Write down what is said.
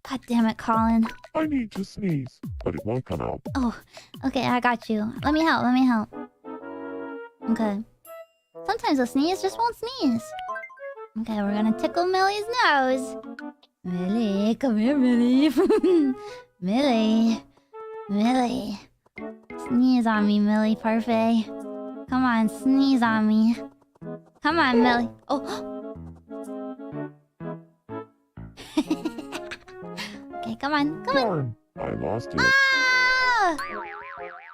God damn it, Colin. I need to sneeze, but it won't come out. Oh, okay, I got you. Let me help. Okay. Sometimes a sneeze just won't sneeze. Okay, we're gonna tickle Millie's nose. Millie, come here, Millie. Millie. Sneeze on me, Millie, parfait. Come on, sneeze on me. Come on, Millie. Oh. Okay, come on. Darn, I lost it. Ah!